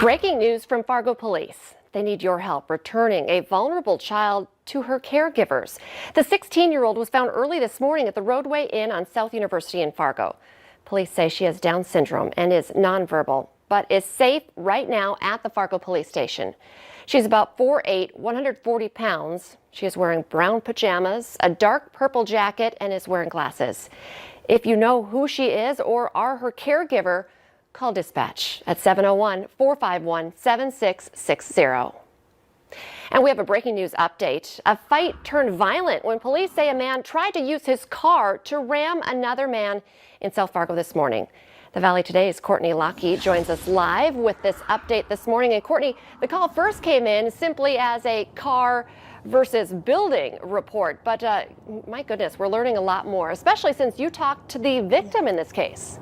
Breaking news from Fargo Police. They need your help returning a vulnerable child to her caregivers. The 16-year-old was found early this morning at the Roadway Inn on South University in Fargo. Police say she has Down syndrome and is nonverbal, but is safe right now at the Fargo Police Station. She's about 4'8", 140 pounds. She is wearing brown pajamas, a dark purple jacket, and is wearing glasses. If you know who she is or are her caregiver, call dispatch at 701-451-7660. And we have a breaking news update. A fight turned violent when police say a man tried to use his car to ram another man in South Fargo this morning. The Valley Today's Courtney Lockey joins us live with this update this morning. And Courtney, the call first came in simply as a car versus building report. But my goodness, we're learning a lot more, especially since you talked to the victim in this case.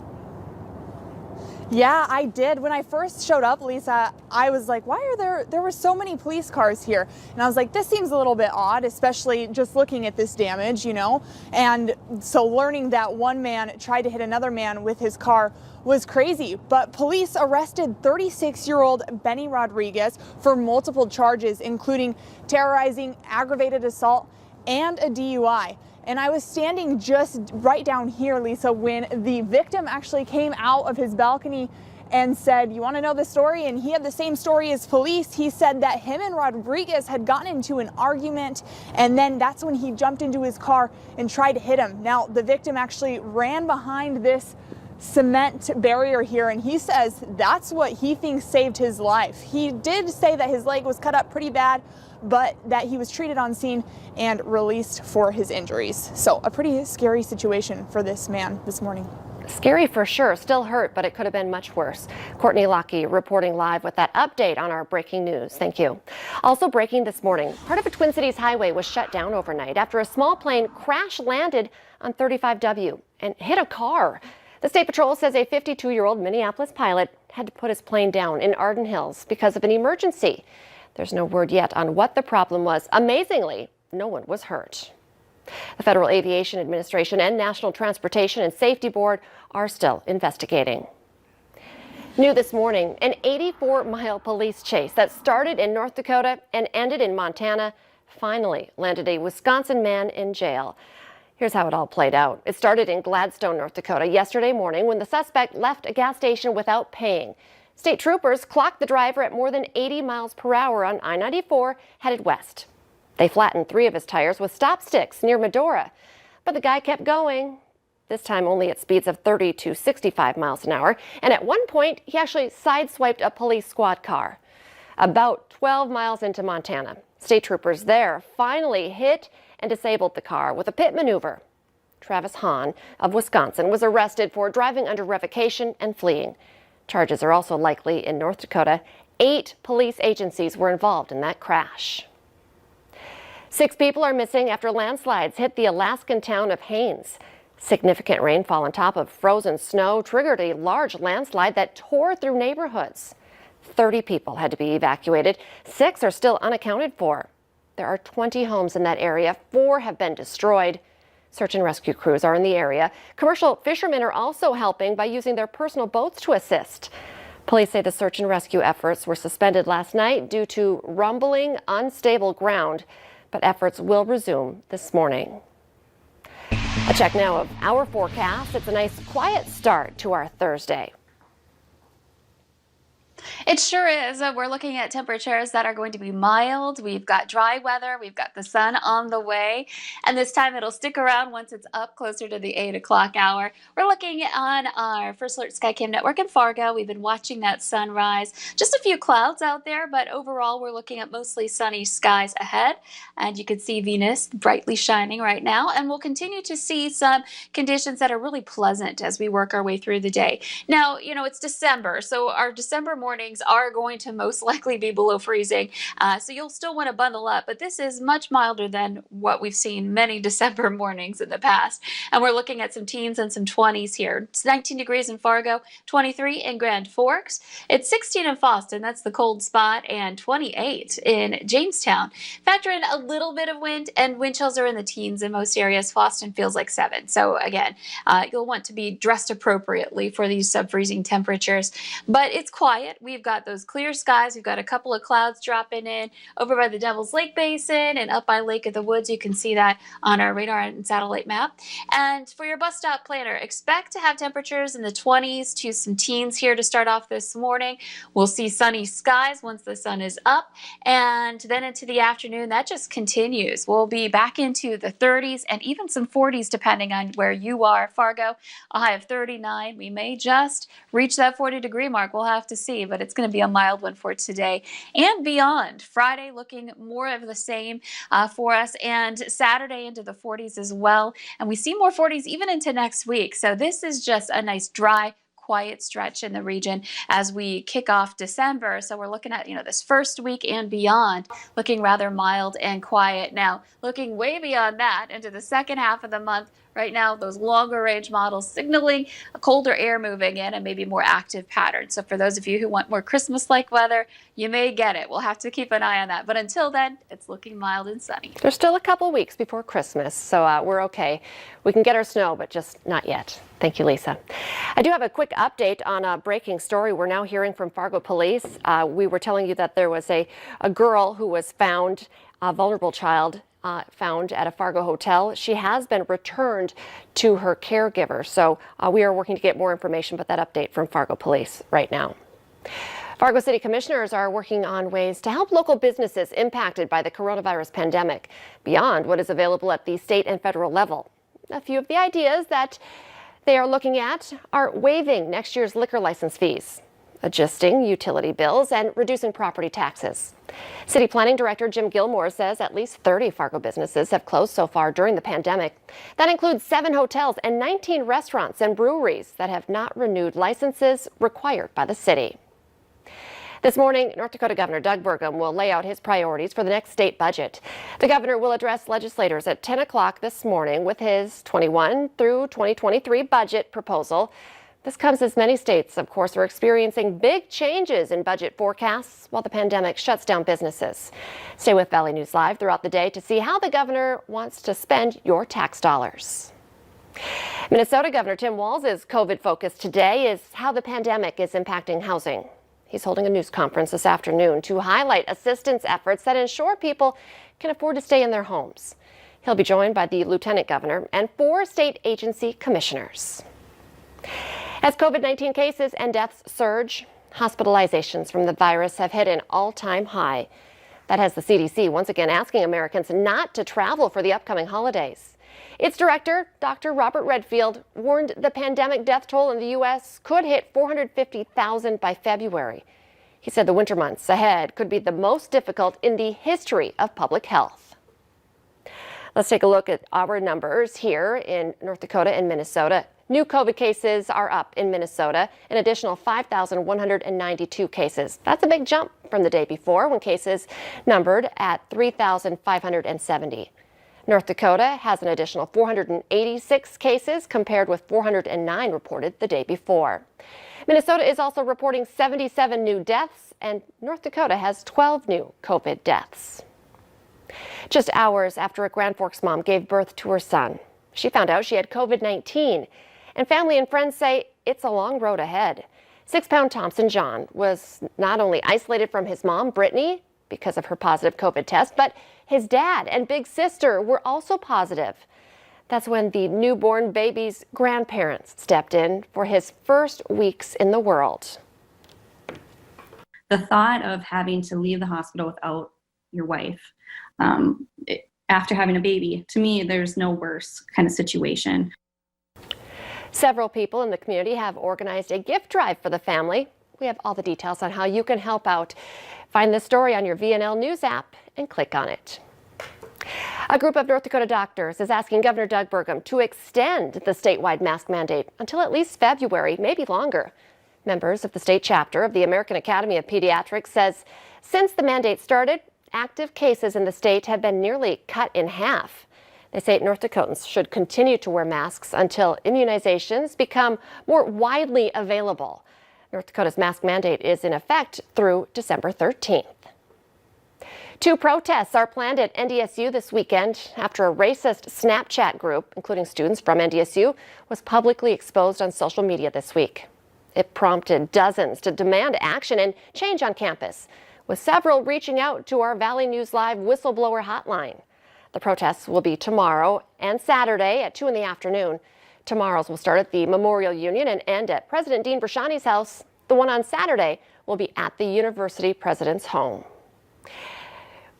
Yeah, I did. When I first showed up, Lisa, I was like, why are there were so many police cars here? And I was like, this seems a little bit odd, especially just looking at this damage, you know? And so learning that one man tried to hit another man with his car was crazy. But police arrested 36-year-old Benny Rodriguez for multiple charges, including terrorizing, aggravated assault, and a DUI. And I was standing just right down here, Lisa, when the victim actually came out of his balcony and said, you want to know the story? And he had the same story as police. He said that him and Rodriguez had gotten into an argument, and then that's when he jumped into his car and tried to hit him. Now, the victim actually ran behind this cement barrier here, and he says that's what he thinks saved his life. He did say that his leg was cut up pretty bad, but that he was treated on scene and released for his injuries. So a pretty scary situation for this man this morning. Scary for sure, still hurt, but it could have been much worse. Courtney Lockey reporting live with that update on our breaking news. Thank you. Also breaking this morning, part of a Twin Cities highway was shut down overnight after a small plane crash landed on 35W and hit a car. The State Patrol says a 52-year-old Minneapolis pilot had to put his plane down in Arden Hills because of an emergency. There's no word yet on what the problem was. Amazingly, no one was hurt. The Federal Aviation Administration and National Transportation and Safety Board are still investigating. New this morning, an 84-mile police chase that started in North Dakota and ended in Montana finally landed a Wisconsin man in jail. Here's how it all played out. It started in Gladstone, North Dakota yesterday morning when the suspect left a gas station without paying. State troopers clocked the driver at more than 80 miles per hour on I-94 headed west. They flattened 3 of his tires with stop sticks near Medora, but the guy kept going, this time only at speeds of 30 to 65 miles an hour. And at one point, he actually sideswiped a police squad car. About 12 miles into Montana, state troopers there finally hit and disabled the car with a pit maneuver. Travis Hahn of Wisconsin was arrested for driving under revocation and fleeing. Charges are also likely in North Dakota. 8 police agencies were involved in that crash. 6 people are missing after landslides hit the Alaskan town of Haines. Significant rainfall on top of frozen snow triggered a large landslide that tore through neighborhoods. 30 people had to be evacuated. 6 are still unaccounted for. There are 20 homes in that area. 4 have been destroyed. Search and rescue crews are in the area. Commercial fishermen are also helping by using their personal boats to assist. Police say the search and rescue efforts were suspended last night due to rumbling, unstable ground, but efforts will resume this morning. A check now of our forecast. It's a nice quiet start to our Thursday. It sure is. We're looking at temperatures that are going to be mild. We've got dry weather. We've got the sun on the way. And this time it'll stick around once it's up closer to the 8 o'clock hour. We're looking on our First Alert Skycam network in Fargo. We've been watching that sunrise. Just a few clouds out there, but overall we're looking at mostly sunny skies ahead. And you can see Venus brightly shining right now. And we'll continue to see some conditions that are really pleasant as we work our way through the day. Now, you know, it's December, so our December mornings are going to most likely be below freezing, so you'll still want to bundle up, but this is much milder than what we've seen many December mornings in the past. And we're looking at some teens and some 20s here. It's 19 degrees in Fargo, 23 in Grand Forks. It's 16 in Fosston, that's the cold spot, and 28 in Jamestown. Factor in a little bit of wind, and wind chills are in the teens in most areas. Fosston feels like 7. So again, you'll want to be dressed appropriately for these sub-freezing temperatures. But it's quiet. We've got those clear skies. We've got a couple of clouds dropping in over by the Devil's Lake Basin and up by Lake of the Woods. You can see that on our radar and satellite map. And for your bus stop planner, expect to have temperatures in the 20s to some teens here to start off this morning. We'll see sunny skies once the sun is up, and then into the afternoon, that just continues. We'll be back into the 30s and even some 40s depending on where you are. Fargo, a high of 39. We may just reach that 40-degree mark. We'll have to see, but it's going to be a mild one for today and beyond. Friday looking more of the same for us, and Saturday into the 40s as well. And we see more 40s even into next week. So this is just a nice dry, quiet stretch in the region as we kick off December. So we're looking at, this first week and beyond looking rather mild and quiet. Now, looking way beyond that into the second half of the month, right now, those longer range models signaling a colder air moving in and maybe more active patterns. So for those of you who want more Christmas-like weather, you may get it. We'll have to keep an eye on that. But until then, it's looking mild and sunny. There's still a couple weeks before Christmas, so we're okay. We can get our snow, but just not yet. Thank you, Lisa. I do have a quick update on a breaking story. We're now hearing from Fargo police. We were telling you that there was a girl who was found, a vulnerable child, found at a Fargo hotel. She has been returned to her caregiver. So we are working to get more information, but that update from Fargo police right now. Fargo City Commissioners are working on ways to help local businesses impacted by the coronavirus pandemic beyond what is available at the state and federal level. A few of the ideas that they are looking at are waiving next year's liquor license fees, adjusting utility bills, and reducing property taxes. City Planning Director Jim Gilmore says at least 30 Fargo businesses have closed so far during the pandemic. That includes 7 hotels and 19 restaurants and breweries that have not renewed licenses required by the city. This morning, North Dakota Governor Doug Burgum will lay out his priorities for the next state budget. The governor will address legislators at 10 o'clock this morning with his 21 through 2023 budget proposal. This comes as many states, of course, are experiencing big changes in budget forecasts while the pandemic shuts down businesses. Stay with Valley News Live throughout the day to see how the governor wants to spend your tax dollars. Minnesota Governor Tim Walz's COVID focus today is how the pandemic is impacting housing. He's holding a news conference this afternoon to highlight assistance efforts that ensure people can afford to stay in their homes. He'll be joined by the Lieutenant Governor and 4 state agency commissioners. As COVID-19 cases and deaths surge, hospitalizations from the virus have hit an all-time high. That has the CDC once again asking Americans not to travel for the upcoming holidays. Its director, Dr. Robert Redfield, warned the pandemic death toll in the U.S. could hit 450,000 by February. He said the winter months ahead could be the most difficult in the history of public health. Let's take a look at our numbers here in North Dakota and Minnesota. New COVID cases are up in Minnesota, an additional 5,192 cases. That's a big jump from the day before when cases numbered at 3,570. North Dakota has an additional 486 cases compared with 409 reported the day before. Minnesota is also reporting 77 new deaths, and North Dakota has 12 new COVID deaths. Just hours after a Grand Forks mom gave birth to her son, she found out she had COVID-19, and family and friends say it's a long road ahead. 6-pound Thompson John was not only isolated from his mom, Brittany, because of her positive COVID test, but his dad and big sister were also positive. That's when the newborn baby's grandparents stepped in for his first weeks in the world. The thought of having to leave the hospital without your wife after having a baby, to me, there's no worse kind of situation. Several people in the community have organized a gift drive for the family. We have all the details on how you can help out. Find this story on your VNL News app and click on it. A group of North Dakota doctors is asking Governor Doug Burgum to extend the statewide mask mandate until at least February, maybe longer. Members of the state chapter of the American Academy of Pediatrics says since the mandate started, active cases in the state have been nearly cut in half. They say North Dakotans should continue to wear masks until immunizations become more widely available. North Dakota's mask mandate is in effect through December 13th. 2 protests are planned at NDSU this weekend after a racist Snapchat group, including students from NDSU, was publicly exposed on social media this week. It prompted dozens to demand action and change on campus, with several reaching out to our Valley News Live whistleblower hotline. The protests will be tomorrow and Saturday at 2 in the afternoon. Tomorrow's will start at the Memorial Union and end at President Dean Brashani's house. The one on Saturday will be at the university president's home.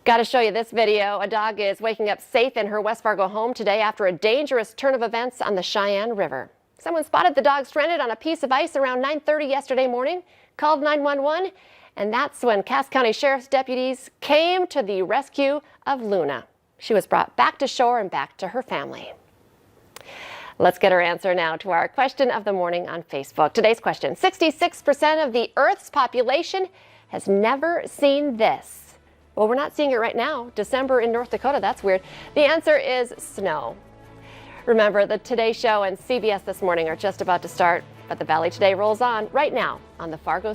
Got to show you this video. A dog is waking up safe in her West Fargo home today after a dangerous turn of events on the Cheyenne River. Someone spotted the dog stranded on a piece of ice around 9:30 yesterday morning, called 911, and that's when Cass County Sheriff's deputies came to the rescue of Luna. She was brought back to shore and back to her family. Let's get our answer now to our question of the morning on Facebook. Today's question: 66% of the Earth's population has never seen this. Well, we're not seeing it right now. December in North Dakota, that's weird. The answer is snow. Remember, the Today Show and CBS This Morning are just about to start, but the Valley Today rolls on right now on the Fargo